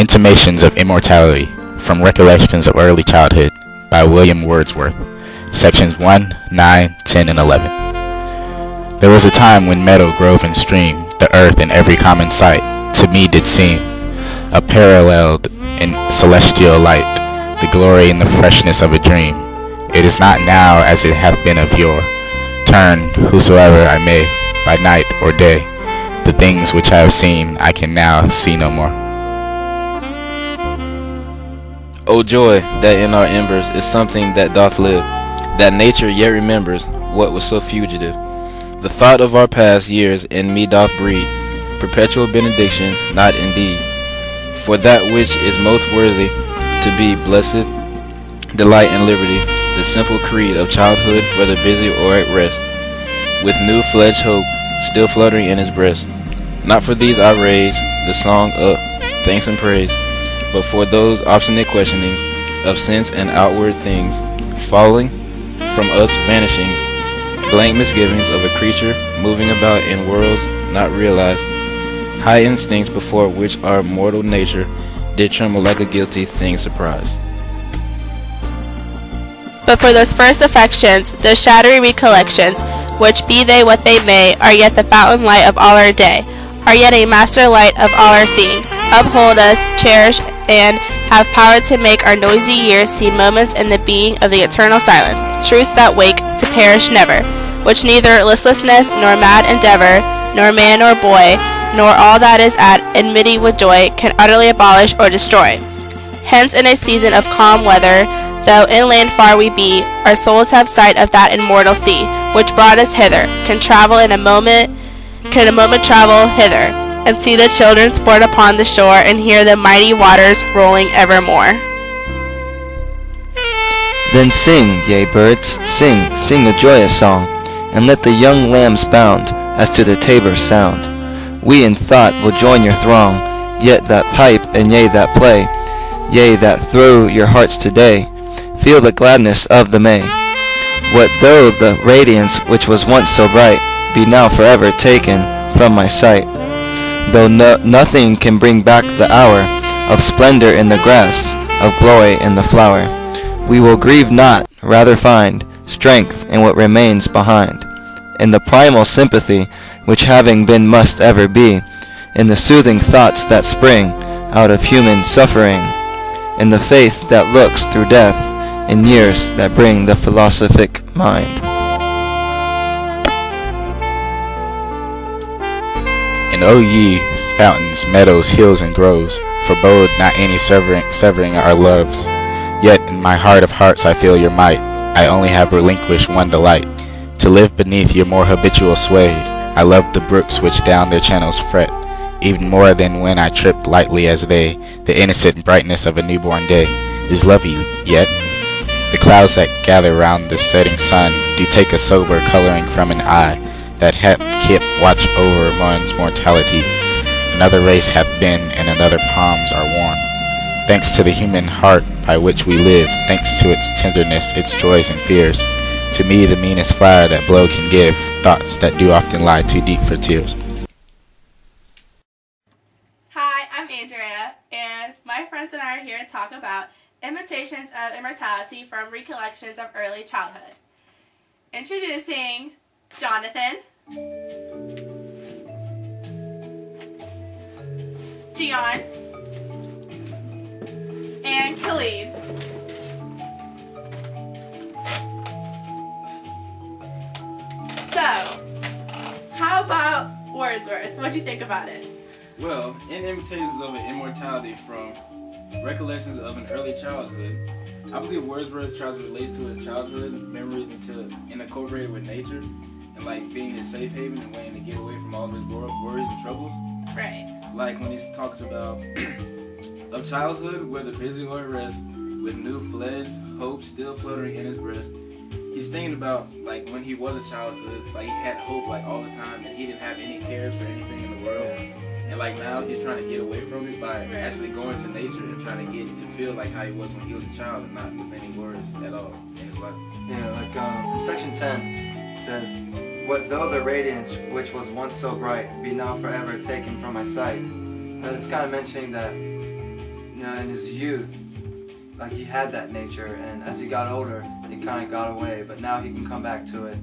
Intimations of Immortality from Recollections of Early Childhood by William Wordsworth, sections 1, 9, 10, and 11. There was a time when meadow, grove, and stream, the earth and every common sight, to me did seem a paralleled in celestial light, the glory and the freshness of a dream. It is not now as it hath been of yore. Turn, whosoever I may, by night or day, the things which I have seen I can now see no more. O joy, that in our embers is something that doth live, that nature yet remembers what was so fugitive. The thought of our past years in me doth breed perpetual benediction, not indeed, for that which is most worthy to be blessed, delight and liberty, the simple creed of childhood, whether busy or at rest, with new-fledged hope still fluttering in his breast. Not for these I raise the song of thanks and praise, but for those obstinate questionings of sense and outward things, falling from us vanishings, blank misgivings of a creature moving about in worlds not realized, high instincts before which our mortal nature did tremble like a guilty thing surprised. But for those first affections, those shadowy recollections, which be they what they may, are yet the fountain light of all our day, are yet a master light of all our seeing, uphold us, cherish, and have power to make our noisy years seem moments in the being of the eternal silence, truths that wake to perish never, which neither listlessness nor mad endeavor, nor man nor boy, nor all that is at enmity with joy, can utterly abolish or destroy. Hence in a season of calm weather, though inland far we be, our souls have sight of that immortal sea, which brought us hither, can in a moment travel hither, and see the children sport upon the shore, and hear the mighty waters rolling evermore. Then sing, ye birds, sing, sing a joyous song, and let the young lambs bound as to the tabor's sound. We in thought will join your throng, yet that pipe and yea that play, yea that throw your hearts today, feel the gladness of the May. What though the radiance which was once so bright be now forever taken from my sight? Though nothing can bring back the hour of splendor in the grass, of glory in the flower, we will grieve not, rather find strength in what remains behind, in the primal sympathy which having been must ever be, in the soothing thoughts that spring out of human suffering, in the faith that looks through death, in years that bring the philosophic mind. And O ye fountains, meadows, hills, and groves, forebode not any severing our loves. Yet in my heart of hearts I feel your might. I only have relinquished one delight, to live beneath your more habitual sway. I love the brooks which down their channels fret, even more than when I tripped lightly as they. The innocent brightness of a newborn day is lovely yet. The clouds that gather round the setting sun do take a sober coloring from an eye that hath kept watch over one's mortality. Another race hath been, and another palms are worn. Thanks to the human heart by which we live, thanks to its tenderness, its joys and fears, to me the meanest fire that blow can give, thoughts that do often lie too deep for tears. Hi, I'm Andrea, and my friends and I are here to talk about Imitations of Immortality from Recollections of Early Childhood. Introducing Jonathan, Gian, and Khalid. So, how about Wordsworth? What do you think about it? Well, in Imitations of an Immortality from Recollections of an Early Childhood, I believe Wordsworth tries to relate to his childhood memories and incorporate it with nature, and like being his safe haven and wanting to get away from all of his worries and troubles. Right. Like when he talks about of childhood, whether busy or at rest, with new-fledged hope still fluttering in his breast. He's thinking about like when he was a childhood, like he had hope like all the time, and he didn't have any cares for anything in the world. And like now he's trying to get away from it by actually going to nature and trying to get to feel like how he was when he was a child and not with any worries at all in his life. Yeah, like in section 10, it says, "What though the radiance which was once so bright be now forever taken from my sight?" And it's kind of mentioning that in his youth, like he had that nature, and as he got older, it kind of got away. But now he can come back to it,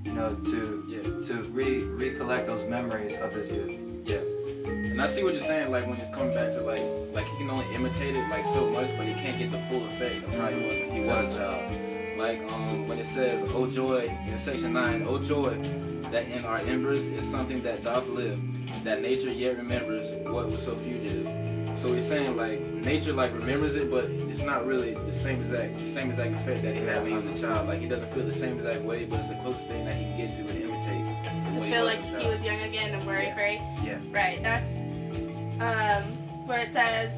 to recollect those memories of his youth. Yeah. And I see what you're saying, like when he's coming back to like he can only imitate it like so much, but he can't get the full effect of how he was when he was a child. Like when it says, "Oh joy," in section 9, "Oh joy, that in our embers is something that doth live, that nature yet remembers what was so fugitive." So he's saying like nature like remembers it, but it's not really the same exact effect that he had when he was a child. Like he doesn't feel the same exact way, but it's the closest thing that he can get to and imitate. To feel like he was young again and worry-free? Yes. Right, that's where it says,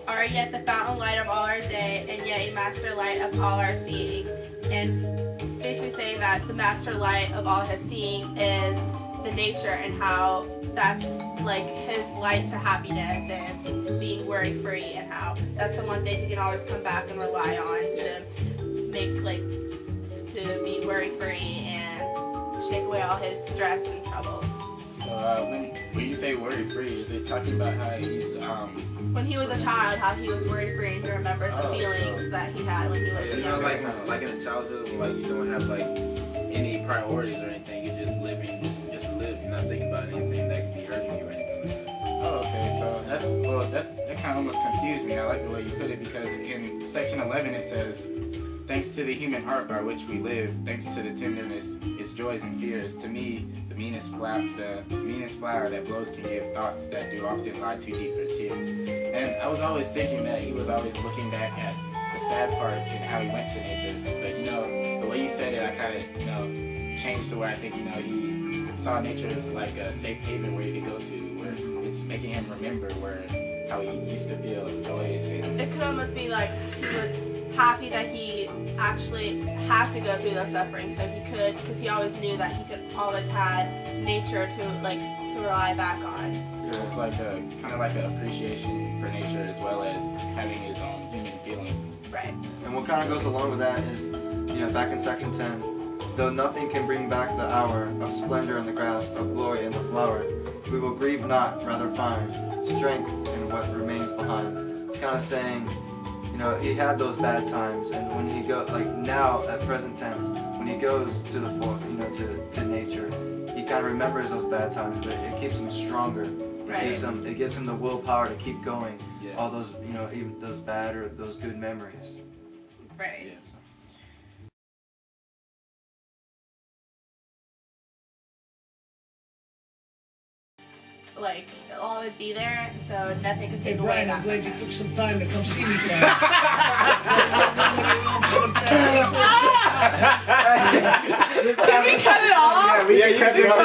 "Are yet the fountain light of all our day, and yet a master light of all our seeing." And it's basically saying that the master light of all his seeing is the nature, and how that's like his light to happiness and to being worry-free, and how that's the one thing he can always come back and rely on to make to be worry-free and take away all his stress and troubles. So when you say worry-free, is it talking about how he's when he was a child, how he was worry-free and he remembers the feelings that he had when he was it's young. like in a childhood, like you don't have like any priorities or anything. You're just living, just live. You're not thinking about anything that could be hurting you or anything like that. Oh, okay. So that kind of almost confused me. I like the way you put it, because in section 11 it says, "Thanks to the human heart by which we live, thanks to the tenderness, its joys and fears, to me the meanest flower that blows can give thoughts that do often lie too deep for tears." And I was always thinking that he was always looking back at the sad parts and how he went to natures. But the way you said it, I kind of changed to where I think he saw nature as like a safe haven where he could go to, where it's making him remember how he used to feel joyous. And It could almost be like he was happy that he actually had to go through those sufferings, so he could, because he always knew that he could always had nature to rely back on. so it's like kind of like an appreciation for nature, as well as having his own human feelings. Right. And what kind of goes along with that is, back in section 10, "Though nothing can bring back the hour of splendor in the grass, of glory in the flower, we will grieve not, rather find strength in what remains behind." It's kind of saying, he had those bad times, and when he now at present tense, when he goes to the to nature, he kind of remembers those bad times, but it keeps him stronger. Right. It gives him the willpower to keep going. Yeah. All those, even those bad or those good memories. Right. Yes. Like, it'll always be there, so nothing can Hey take away Brian, that. I'm glad you took some time to come see me tonight. Can we cut it off? Yeah, we can cut it off.